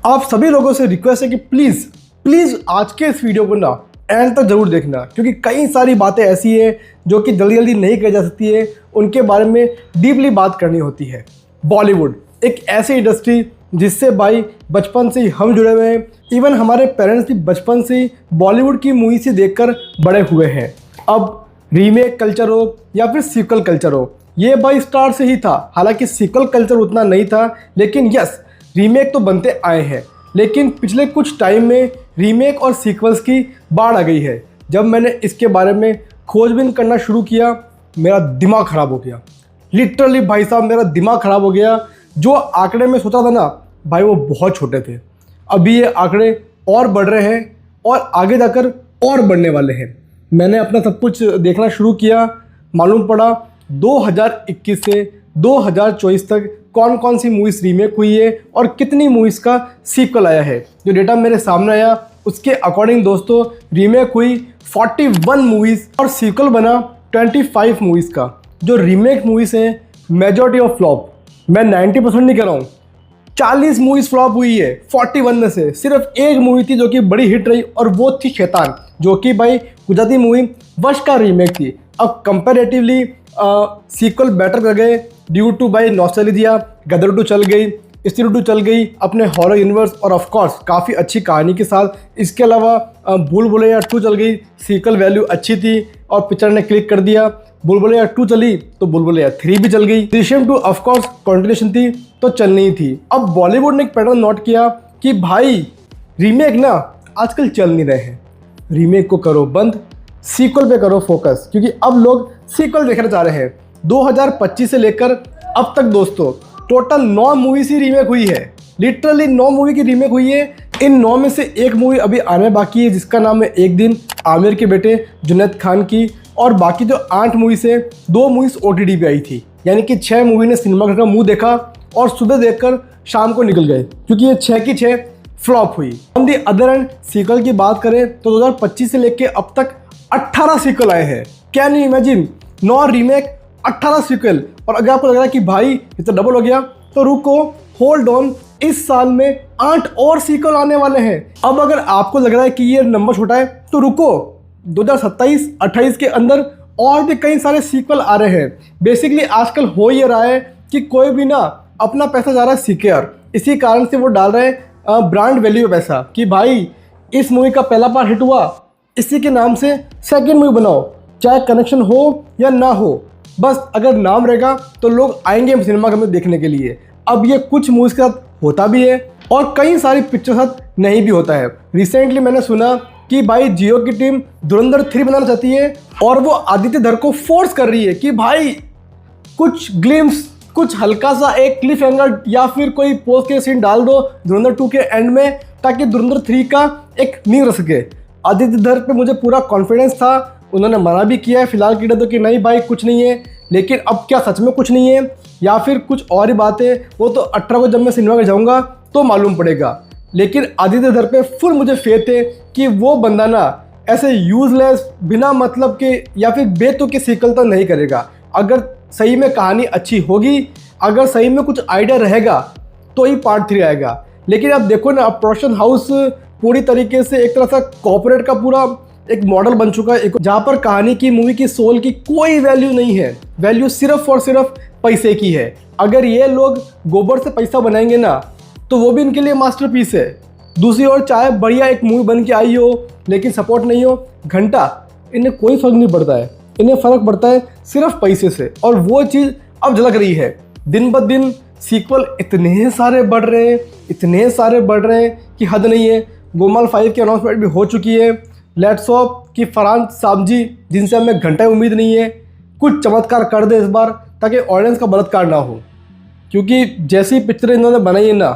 आप सभी लोगों से रिक्वेस्ट है कि प्लीज़ प्लीज़ आज के इस वीडियो को ना एंड तक जरूर देखना, क्योंकि कई सारी बातें ऐसी हैं जो कि जल्दी जल्दी नहीं कही जा सकती है, उनके बारे में डीपली बात करनी होती है। बॉलीवुड एक ऐसी इंडस्ट्री जिससे भाई बचपन से ही हम जुड़े हुए हैं। इवन हमारे पेरेंट्स भी बचपन से ही बॉलीवुड की मूवी से देखकर बड़े हुए हैं। अब रीमेक कल्चर हो या फिर सीक्वल कल्चर हो, ये भाई स्टार्ट से ही था। हालांकि सीक्वल कल्चर उतना नहीं था, लेकिन यस रीमेक तो बनते आए हैं। लेकिन पिछले कुछ टाइम में रीमेक और सीक्वल्स की बाढ़ आ गई है। जब मैंने इसके बारे में खोजबीन करना शुरू किया, मेरा दिमाग ख़राब हो गया। लिटरली भाई साहब, मेरा दिमाग ख़राब हो गया। जो आंकड़े में सोचा था ना भाई, वो बहुत छोटे थे। अभी ये आंकड़े और बढ़ रहे हैं और आगे जाकर और बढ़ने वाले हैं। मैंने अपना सब कुछ देखना शुरू किया, मालूम पड़ा 2021 से 2024 तक कौन कौन सी मूवीज़ रीमेक हुई है और कितनी मूवीज़ का सीक्वल आया है। जो डेटा मेरे सामने आया उसके अकॉर्डिंग दोस्तों, रीमेक हुई 41 मूवीज़ और सीक्वल बना 25 मूवीज़ का। जो रीमेक मूवीज़ हैं मेजॉरिटी ऑफ फ्लॉप, मैं 90% नहीं कह रहा हूँ, 40 मूवीज़ फ्लॉप हुई है। 41 में से सिर्फ एक मूवी थी जो कि बड़ी हिट रही, और वो थी शैतान, जो कि भाई गुजराती मूवी वश का रीमेक थी। अब कंपैरेटिवली सीक्वल बेटर कर गए ड्यू टू भाई नॉस्टैल्जिया। गदर 2 चल गई, स्त्री 2 चल गई अपने हॉरर यूनिवर्स और ऑफ कोर्स काफ़ी अच्छी कहानी के साथ। इसके अलावा भूल भुलैया 2 चल गई, सीक्वल वैल्यू अच्छी थी और पिक्चर ने क्लिक कर दिया। भूल भुलैया 2 चली तो भूल भुलैया 3 भी चल गई। दृश्यम 2 ऑफ कोर्स कंटिन्यूएशन थी तो चलनी ही थी। अब बॉलीवुड ने एक पैटर्न नोट किया कि भाई रीमेक ना आजकल चल नहीं रहे हैं, रीमेक को करो बंद, सीक्वल पे करो फोकस, क्योंकि अब लोग सीक्वल देखना चाह रहे हैं। 2025 से लेकर अब तक दोस्तों टोटल 9 मूवीज ही रीमेक हुई है। लिटरली 9 मूवी की रीमेक हुई है। इन 9 में से एक मूवी अभी आने बाकी है जिसका नाम है एक दिन, आमिर के बेटे जुनैद खान की। और बाकी जो 8 मूवीज है, 2 मूवीज OTT पे आई थी, यानी कि 6 मूवी ने सिनेमाघर का मुंह देखा और सुबह देखकर शाम को निकल गए, क्योंकि ये 6 की 6 फ्लॉप हुई। On the other end sequel की बात करें तो 2025 से लेकर अब तक 18 सीक्वल आए हैं। Can you imagine, 9 remake 18 sequel. और अगर आपको लग रहा है कि भाई ये तो डबल हो गया, तो रुको, होल्ड ऑन, इस साल में 8 और सीक्वल आने वाले हैं। अब अगर आपको लग रहा है कि ये नंबर छोटा है तो रुको, 2027-28 के अंदर और भी कई सारे सीक्वल आ रहे हैं। बेसिकली आजकल हो ये रहा है कि कोई भी ना अपना पैसा जा रहा है सीक्वल, इसी कारण से वो डाल रहे हैं ब्रांड वैल्यू पैसा कि भाई इस मूवी का पहला पार्ट हिट हुआ, इसी के नाम से सेकेंड मूवी बनाओ, चाहे कनेक्शन हो या ना हो, बस अगर नाम रहेगा तो लोग आएंगे सिनेमा में देखने के लिए। अब ये कुछ मूवीज के साथ होता भी है और कई सारी पिक्चर साथ नहीं भी होता है। रिसेंटली मैंने सुना कि भाई जियो की टीम धुरंधर 3 बनाना चाहती है और वो आदित्य धर को फोर्स कर रही है कि भाई कुछ ग्लिम्स, कुछ हल्का सा एक क्लिफ हैंगर या फिर कोई पोस्ट के सीन डाल दो धुरंधर 2 के एंड में, ताकि धुरंधर 3 का एक नींव रह सके। आदित्य धर पे मुझे पूरा कॉन्फिडेंस था, उन्होंने मना भी किया है फिलहाल की तो कि नहीं भाई कुछ नहीं है। लेकिन अब क्या सच में कुछ नहीं है या फिर कुछ और ही बात है, वो तो 18 को जब मैं सिनेमा में जाऊँगा तो मालूम पड़ेगा। लेकिन आदित्य धर पे फुल मुझे फेथ है कि वो बंदा ना ऐसे यूजलेस बिना मतलब के या फिर बेतुके के सीक्वल तो नहीं करेगा। अगर सही में कहानी अच्छी होगी, अगर सही में कुछ आइडिया रहेगा तो ही पार्ट 3 आएगा। लेकिन अब देखो ना, अब प्रोडक्शन हाउस पूरी तरीके से एक तरह से कॉर्पोरेट का पूरा एक मॉडल बन चुका है, जहाँ पर कहानी की, मूवी की सोल की कोई वैल्यू नहीं है। वैल्यू सिर्फ और सिर्फ पैसे की है। अगर ये लोग गोबर से पैसा बनाएंगे ना तो वो भी इनके लिए मास्टरपीस है। दूसरी ओर चाहे बढ़िया एक मूवी बन के आई हो लेकिन सपोर्ट नहीं हो, घंटा इन्हें कोई फर्क नहीं पड़ता है। इन्हें फ़र्क पड़ता है सिर्फ पैसे से, और वो चीज़ अब झलक रही है। दिन ब दिन सीक्वल इतने सारे बढ़ रहे हैं, इतने सारे बढ़ रहे हैं कि हद नहीं है। गोलमाल 5 की अनाउंसमेंट भी हो चुकी है। लेट्स होप कि फरहान साहब जी, जिनसे हमें घंटा उम्मीद नहीं है, कुछ चमत्कार कर दे इस बार, ताकि ऑडियंस का बलात्कार ना हो। क्योंकि जैसी पिक्चर इन्होंने बनाई है ना,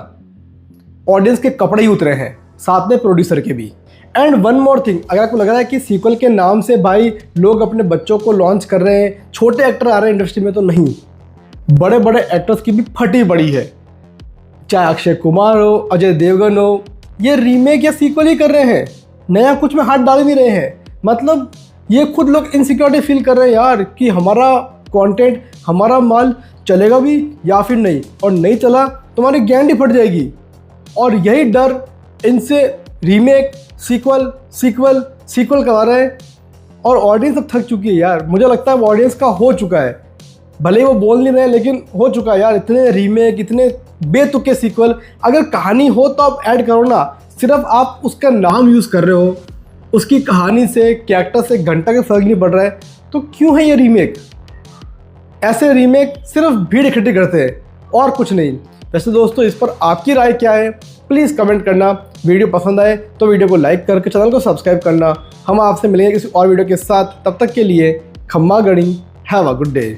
ऑडियंस के कपड़े ही उतरे हैं, साथ में प्रोड्यूसर के भी। एंड वन मोर थिंग, अगर आपको लग रहा है कि सीक्वल के नाम से भाई लोग अपने बच्चों को लॉन्च कर रहे हैं, छोटे एक्टर आ रहे हैं इंडस्ट्री में, तो नहीं, बड़े बड़े एक्टर्स की भी फटी पड़ी है। चाहे अक्षय कुमार हो, अजय देवगन हो, ये रीमेक या सीक्वल ही कर रहे हैं, नया कुछ में हाथ डाल नहीं रहे हैं। मतलब ये खुद लोग इनसिक्योरिटी फील कर रहे हैं यार कि हमारा कंटेंट, हमारा माल चलेगा भी या फिर नहीं, और नहीं चला तो हमारी गैंडी फट जाएगी। और यही डर इनसे रीमेक, सीक्वल सीक्वल सीक्वल करा रहे हैं और ऑडियंस अब थक चुकी है यार। मुझे लगता है वो ऑडियंस का हो चुका है, भले ही वो बोल नहीं रहे लेकिन हो चुका है यार। इतने रीमेक, इतने बेतुके सीक्वल, अगर कहानी हो तो आप ऐड करो ना। सिर्फ आप उसका नाम यूज़ कर रहे हो, उसकी कहानी से, कैरेक्टर से घंटा का फर्क नहीं पड़ रहा है, तो क्यों है ये रीमेक? ऐसे रीमेक सिर्फ भीड़ इकट्ठी करते हैं और कुछ नहीं। वैसे दोस्तों, इस पर आपकी राय क्या है प्लीज़ कमेंट करना। वीडियो पसंद आए तो वीडियो को लाइक करके चैनल को सब्सक्राइब करना। हम आपसे मिलेंगे किसी और वीडियो के साथ, तब तक के लिए खम्मा गणी, हैव अ गुड डे।